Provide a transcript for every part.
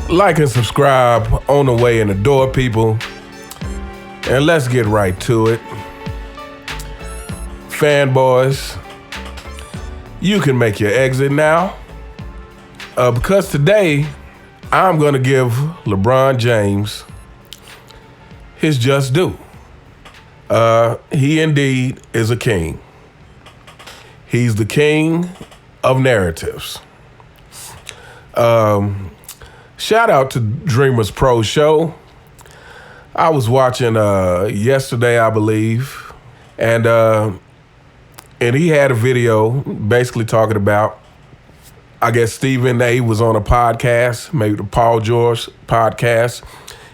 Like and subscribe on the way in the door, people. And let's get right to it. Fanboys, you can make your exit now. Because today, I'm going to give LeBron James his just due. He indeed is a king. He's the king of narratives. Shout out to Dreamers Pro Show. I was watching yesterday, I believe, and he had a video basically talking about, I guess Stephen A. was on a podcast, maybe the Paul George podcast,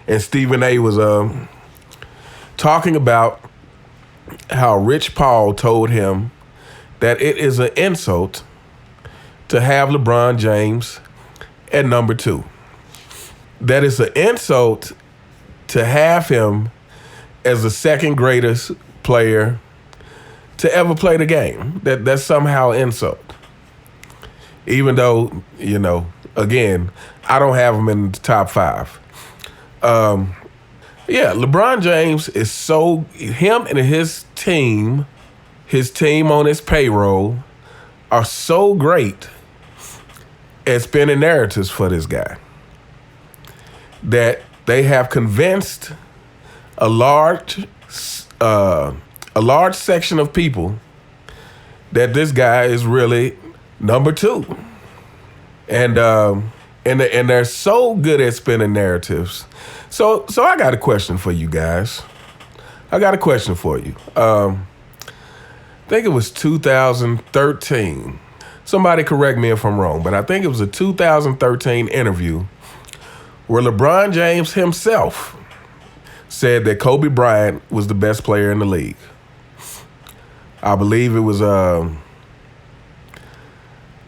and Stephen A. was talking about how Rich Paul told him that it is an insult to have LeBron James at number 2. That it's an insult to have him as the second greatest player to ever play the game. That's somehow an insult. Even though, again, I don't have him in the top 5. LeBron James is him and his team on his payroll are so great at spinning narratives for this guy that they have convinced a large section of people that this guy is really number 2, and they're so good at spinning narratives. So I got a question for you guys. I think it was 2013. Somebody correct me if I'm wrong, but I think it was a 2013 interview where LeBron James himself said that Kobe Bryant was the best player in the league. I believe it was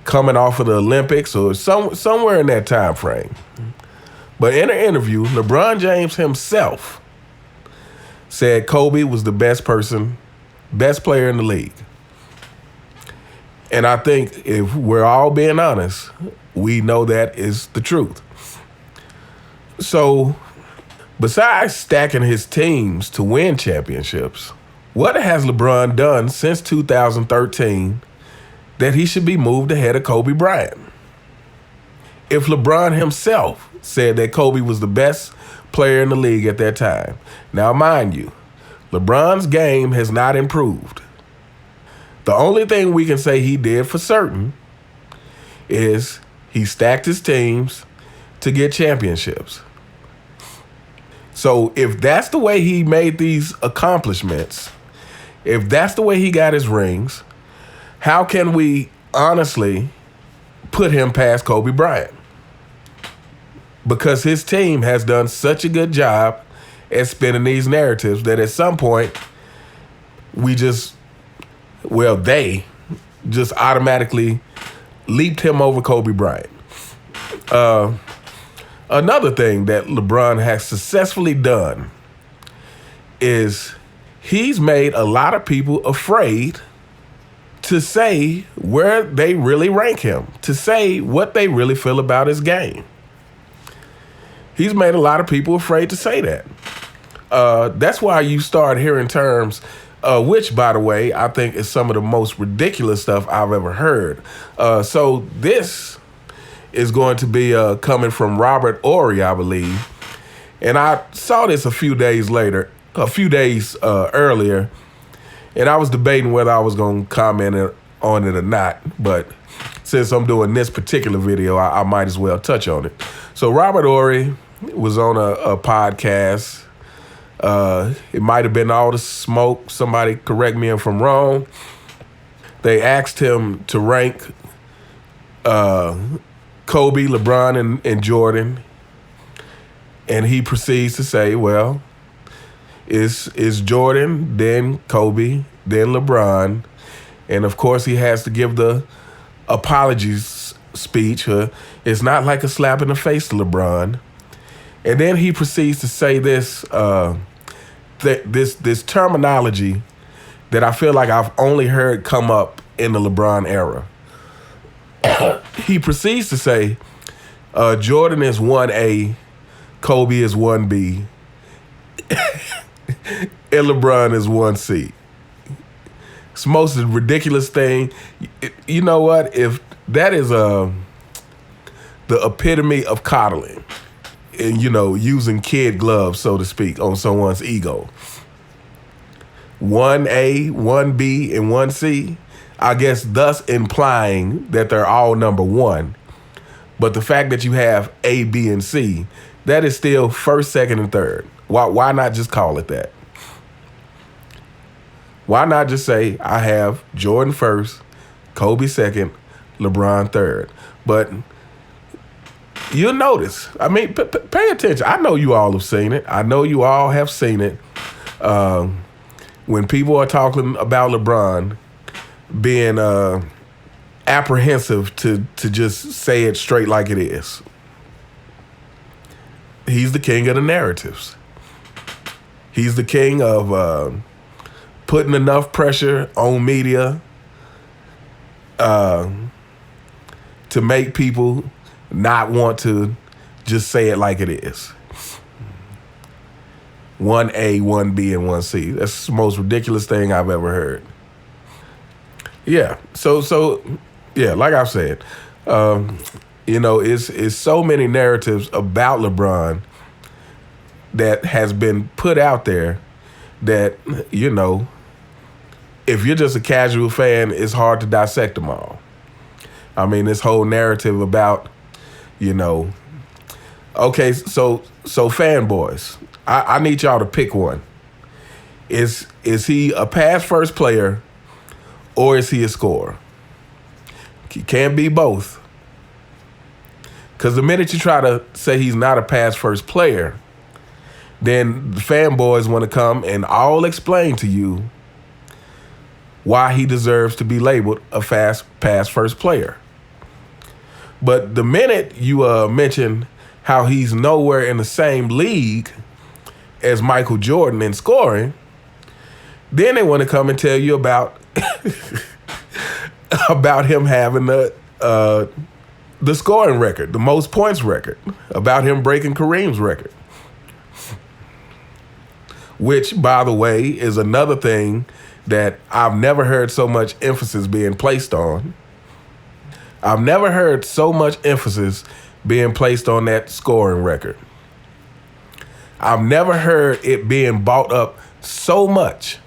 coming off of the Olympics or somewhere in that time frame. But in an interview, LeBron James himself said Kobe was the best player in the league. And I think if we're all being honest, we know that is the truth. So, besides stacking his teams to win championships, what has LeBron done since 2013 that he should be moved ahead of Kobe Bryant? If LeBron himself said that Kobe was the best player in the league at that time. Now, mind you, LeBron's game has not improved. The only thing we can say he did for certain is he stacked his teams to get championships. So if that's the way he made these accomplishments, if that's the way he got his rings, how can we honestly put him past Kobe Bryant? Because his team has done such a good job at spinning these narratives that at some point they just automatically leaped him over Kobe Bryant. Another thing that LeBron has successfully done is he's made a lot of people afraid to say where they really rank him, to say what they really feel about his game. He's made a lot of people afraid to say that. That's why you start hearing terms, which, by the way, I think is some of the most ridiculous stuff I've ever heard. So this is going to be coming from Robert Horry, I believe. And I saw this a few days earlier, and I was debating whether I was going to comment on it or not. But since I'm doing this particular video, I might as well touch on it. So Robert Horry was on a podcast. It might have been All the Smoke. Somebody correct me if I'm wrong. They asked him to rank Kobe, LeBron, and Jordan. And he proceeds to say, well, it's Jordan, then Kobe, then LeBron. And of course, he has to give the apologies speech. It's not like a slap in the face to LeBron. And then he proceeds to say this terminology that I feel like I've only heard come up in the LeBron era. He proceeds to say, Jordan is 1A, Kobe is 1B, and LeBron is 1C. It's the most ridiculous thing. You know what? If that is the epitome of coddling and, using kid gloves, so to speak, on someone's ego. 1A, 1B, and 1C, I guess thus implying that they're all number one. But the fact that you have A, B, and C, that is still first, second, and third. Why not just call it that? Why not just say, I have Jordan first, Kobe second, LeBron third? But you'll notice. I mean, pay attention. I know you all have seen it. I know you all have seen it. When people are talking about LeBron being apprehensive to just say it straight like it is. He's the king of the narratives. He's the king of putting enough pressure on media to make people not want to just say it like it is. 1A, 1B, and 1C. That's the most ridiculous thing I've ever heard. Yeah. So yeah, like I've said, it's so many narratives about LeBron that has been put out there that, if you're just a casual fan, it's hard to dissect them all. I mean, this whole narrative about, okay, so fanboys, I need y'all to pick one. Is he a pass first player or is he a scorer? He can't be both. Because the minute you try to say he's not a pass first player, then the fanboys want to come and all explain to you why he deserves to be labeled a fast pass first player. But the minute you mention how he's nowhere in the same league as Michael Jordan in scoring, then they want to come and tell you about about him having the scoring record, the most points record, about him breaking Kareem's record. Which, by the way, is another thing that I've never heard so much emphasis being placed on. I've never heard so much emphasis being placed on that scoring record. I've never heard it being bought up so much,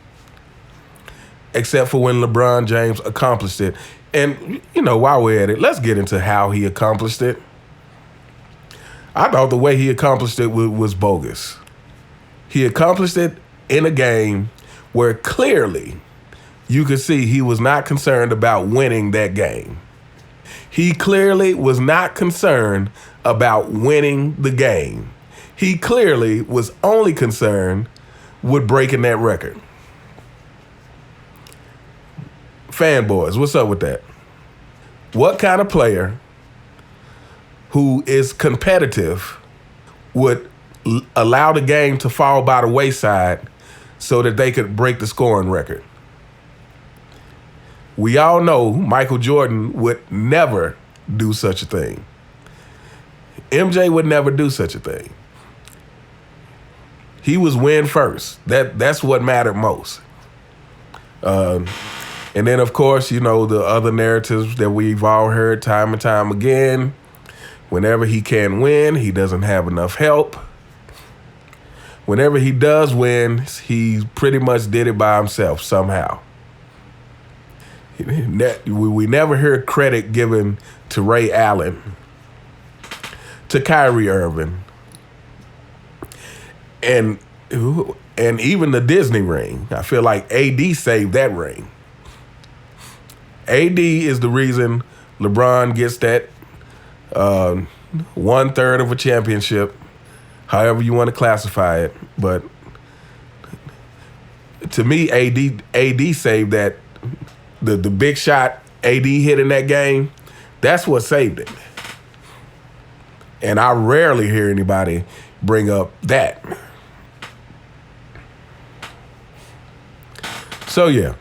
except for when LeBron James accomplished it. And, while we're at it, let's get into how he accomplished it. I thought the way he accomplished it was bogus. He accomplished it in a game where clearly you could see he was not concerned about winning that game. He clearly was not concerned about winning the game. He clearly was only concerned with breaking that record. Fanboys, what's up with that? What kind of player who is competitive would allow the game to fall by the wayside so that they could break the scoring record? We all know Michael Jordan would never do such a thing. MJ would never do such a thing. He was win first. That's what mattered most. And then, of course, the other narratives that we've all heard time and time again. Whenever he can't win, he doesn't have enough help. Whenever he does win, he pretty much did it by himself somehow. We never heard credit given to Ray Allen, to Kyrie Irving, and even the Disney ring. I feel like AD saved that ring. AD is the reason LeBron gets that 1/3 of a championship, however you want to classify it. But to me, AD saved that. The big shot AD hit in that game, that's what saved it. And I rarely hear anybody bring up that. So yeah,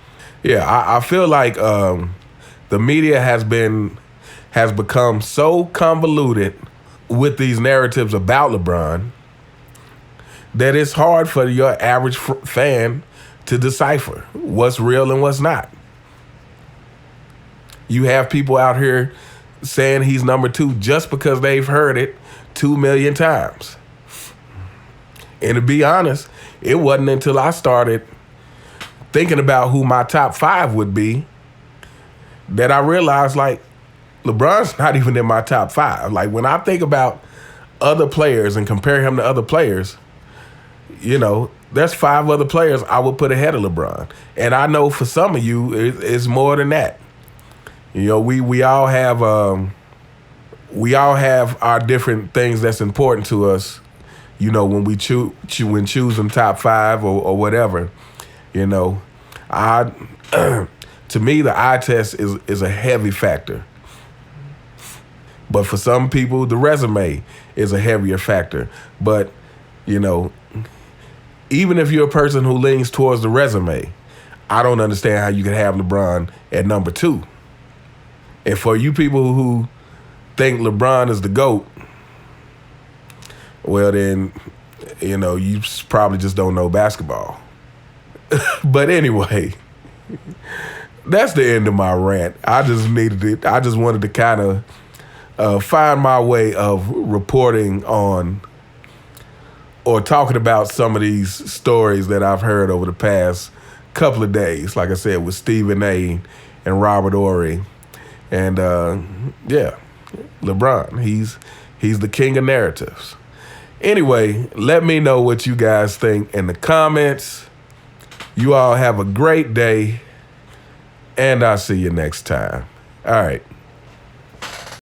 I feel like the media has become so convoluted with these narratives about LeBron that it's hard for your average fan to decipher what's real and what's not. You have people out here saying he's number 2 just because they've heard it 2 million times. And to be honest, it wasn't until I started thinking about who my top 5 would be that I realized, like, LeBron's not even in my top 5. Like, when I think about other players and compare him to other players, you know, there's 5 other players I would put ahead of LeBron. And I know for some of you, it's more than that. You know, we all have our different things that's important to us. You know, when we when choosing top 5 or whatever. You know, to me the eye test is a heavy factor. But for some people, the resume is a heavier factor. But, you know, even if you're a person who leans towards the resume, I don't understand how you can have LeBron at number 2. And for you people who think LeBron is the GOAT, well then, you know, you probably just don't know basketball. But anyway, that's the end of my rant. I just wanted to kind of find my way of reporting on or talking about some of these stories that I've heard over the past couple of days. Like I said, with Stephen A. and Robert Horry. And yeah, LeBron, he's the king of narratives. Anyway, let me know what you guys think in the comments. You all have a great day, and I'll see you next time. All right.